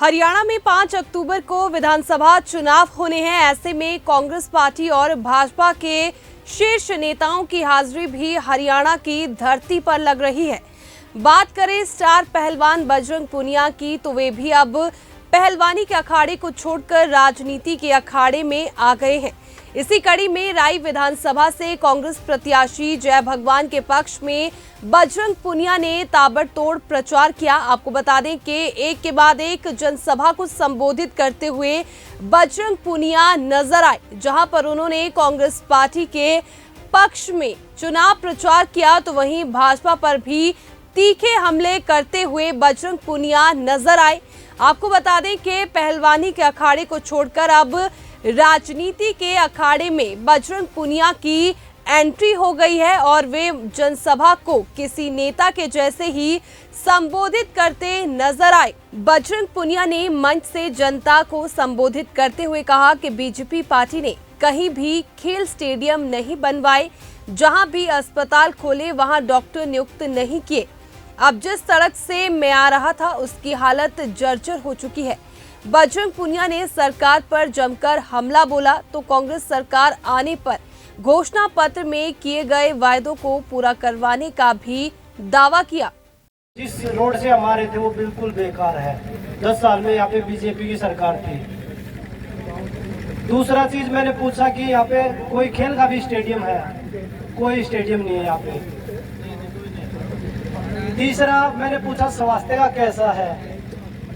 हरियाणा में 5 अक्टूबर को विधानसभा चुनाव होने हैं। ऐसे में कांग्रेस पार्टी और भाजपा के शीर्ष नेताओं की हाजिरी भी हरियाणा की धरती पर लग रही है। बात करें स्टार पहलवान बजरंग पुनिया की, तो वे भी अब पहलवानी के अखाड़े को छोड़कर राजनीति के अखाड़े में आ गए हैं। इसी कड़ी में राई विधानसभा से कांग्रेस प्रत्याशी जय भगवान के पक्ष में बजरंग पुनिया ने ताबड़तोड़ प्रचार किया। आपको बता दें कि एक के बाद एक जनसभा को संबोधित करते हुए बजरंग पुनिया नजर आए, जहां पर उन्होंने कांग्रेस पार्टी के पक्ष में चुनाव प्रचार किया, तो वहीं भाजपा पर भी तीखे हमले करते हुए बजरंग पुनिया नजर आए। आपको बता दें कि पहलवानी के अखाड़े को छोड़कर अब राजनीति के अखाड़े में बजरंग पुनिया की एंट्री हो गई है और वे जनसभा को किसी नेता के जैसे ही संबोधित करते नजर आए। बजरंग पुनिया ने मंच से जनता को संबोधित करते हुए कहा कि बीजेपी पार्टी ने कहीं भी खेल स्टेडियम नहीं बनवाए, जहां भी अस्पताल खोले वहां डॉक्टर नियुक्त नहीं किए। अब जिस सड़क से मैं आ रहा था उसकी हालत जर्जर हो चुकी है। बजरंग पुनिया ने सरकार पर जमकर हमला बोला, तो कांग्रेस सरकार आने पर घोषणा पत्र में किए गए वायदों को पूरा करवाने का भी दावा किया। जिस रोड से हम आ रहे थे वो बिल्कुल बेकार है। 10 साल में यहाँ पे बीजेपी की सरकार थी। दूसरा चीज मैंने पूछा कि यहाँ पे कोई खेल का भी स्टेडियम है, कोई स्टेडियम नहीं है यहाँ पे। तीसरा मैंने पूछा स्वास्थ्य का कैसा है,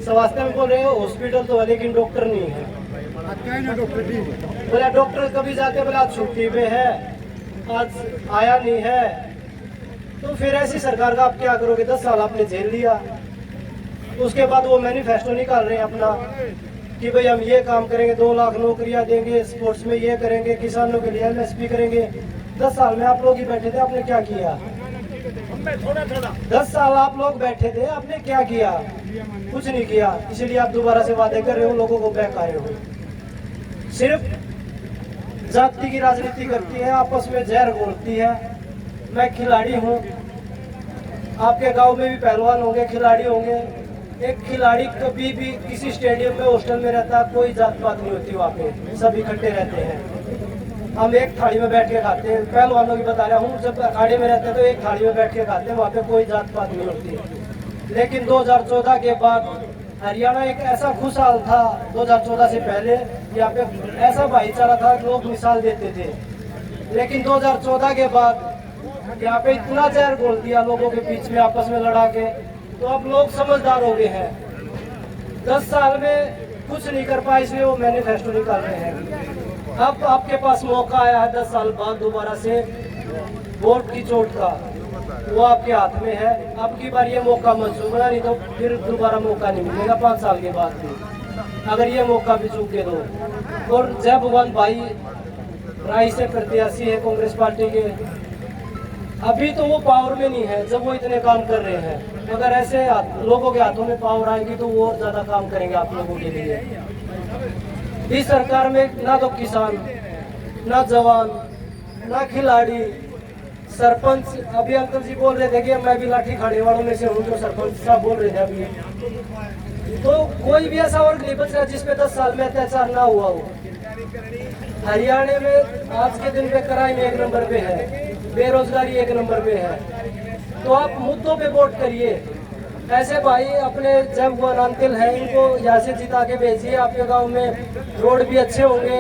स्वास्थ्य में बोल रहे हो हॉस्पिटल तो है लेकिन डॉक्टर नहीं है। बोला डॉक्टर कभी जाते बोला आज छुट्टी पे है, आज आया नहीं है। तो फिर ऐसी सरकार का आप क्या करोगे? 10 साल आपने झेल लिया। उसके बाद वो मैनिफेस्टो निकाल रहे हैं अपना कि भाई हम ये काम करेंगे, 2 लाख नौकरियां देंगे, स्पोर्ट्स में ये करेंगे, किसानों के लिए MSP करेंगे। 10 साल में आप लोग ही बैठे थे, आपने क्या किया? 10 साल आप लोग बैठे थे, आपने क्या किया? कुछ नहीं किया। इसलिए आप दोबारा से वादे कर रहे हो, लोगों को बहका रहे हो। सिर्फ जाति की राजनीति करती है, आपस में जहर घोलती है। मैं खिलाड़ी हूँ, आपके गांव में भी पहलवान होंगे, खिलाड़ी होंगे। एक खिलाड़ी कभी भी किसी स्टेडियम में हॉस्टल में रहता, कोई जात पात नहीं होती, वहाँ पे सब इकट्ठे रहते हैं। हम एक थाली में बैठ के खाते हैं। पहलवानों की बता रहा हूँ, जब अखाड़े में रहते हैं तो एक थाली में बैठ के खाते हैं, वहाँ पे कोई जात पात नहीं होती। लेकिन 2014 के बाद हरियाणा एक ऐसा खुशहाल था। 2014 से पहले यहाँ पे ऐसा भाईचारा था, लोग मिसाल देते थे। लेकिन 2014 के बाद यहाँ पे इतना जहर घोल दिया लोगों के बीच में, आपस में लड़ा के। तो अब लोग समझदार हो गए हैं। 10 साल में कुछ नहीं कर पाए, इसलिए वो मैनिफेस्टो निकाल रहे हैं। अब आपके पास मौका आया है 10 साल बाद दोबारा से वोट की चोट का, वो आपके हाथ में है। अब की बार ये मौका मत चूकना, नहीं तो फिर दोबारा मौका नहीं मिलेगा 5 साल के बाद भी, अगर ये मौका भी चूके तो। और जय भगवान भाई राय से प्रत्याशी है कांग्रेस पार्टी के। अभी तो वो पावर में नहीं है जब वो इतने काम कर रहे हैं। अगर ऐसे लोगों के हाथों में पावर आएगी तो वो और ज्यादा काम करेंगे आप लोगों के लिए। इस सरकार में ना तो किसान, ना जवान, ना खिलाड़ी, सरपंच। अभी अंकल जी बोल रहे थे कि मैं भी लाठी खाने वालों में से हूँ, जो सरपंच साहब बोल रहे थे अभी। तो कोई भी ऐसा वर्ग नहीं बच रहा जिसपे 10 साल में अत्याचार ना हुआ हो। हरियाणा में आज के दिन पे क्राइम 1 नंबर पे है, बेरोजगारी 1 नंबर पे है। तो आप मुद्दों पे वोट करिए। ऐसे भाई अपने जय भगवान अंतिल है, इनको यहाँ से जिता के भेजिए। आपके गांव में रोड भी अच्छे होंगे,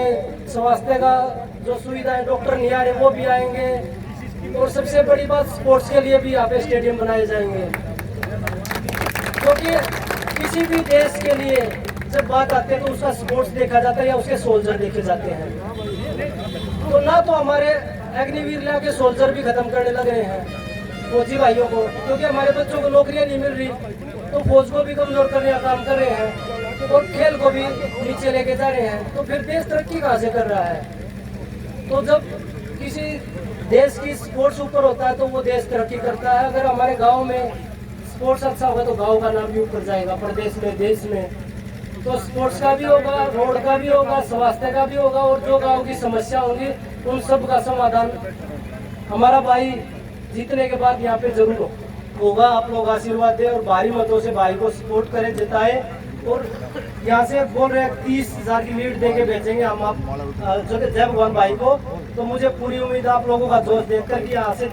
स्वास्थ्य का जो सुविधाएं, डॉक्टर नहीं आ रहे वो भी आएंगे। और सबसे बड़ी बात, स्पोर्ट्स के लिए भी यहाँ पे स्टेडियम बनाए जाएंगे। क्योंकि किसी भी देश के लिए जब बात आती है तो उसका स्पोर्ट्स देखा जाता है या उसके सोल्जर देखे जाते हैं। तो ना तो हमारे अग्निवीर के सोल्जर भी खत्म करने लग रहे हैं फौजी भाइयों को, क्योंकि हमारे बच्चों को नौकरियां नहीं मिल रही, तो फौज को भी कमजोर करने का काम कर रहे हैं और खेल को भी नीचे लेके जा रहे हैं। तो फिर देश तरक्की कहाँ से कर रहा है? तो जब किसी देश की स्पोर्ट्स ऊपर होता है तो वो देश तरक्की करता है। अगर हमारे गांव में स्पोर्ट्स अच्छा होगा तो गांव का नाम भी ऊपर जाएगा, प्रदेश में, देश में। तो स्पोर्ट्स का भी होगा, रोड का भी होगा, स्वास्थ्य का भी होगा, और जो गाँव की समस्या होंगी उन सब का समाधान हमारा भाई जीतने के बाद यहाँ पे जरूर होगा। आप लोग आशीर्वाद दें और भारी मतों से भाई को सपोर्ट करें, जिताएं और यहाँ से बोल रहे हैं 30,000 की लीड देके बेचेंगे हम आप जय भगवान भाई को। तो मुझे पूरी उम्मीद आप लोगों का जोश देखकर कि यहाँ से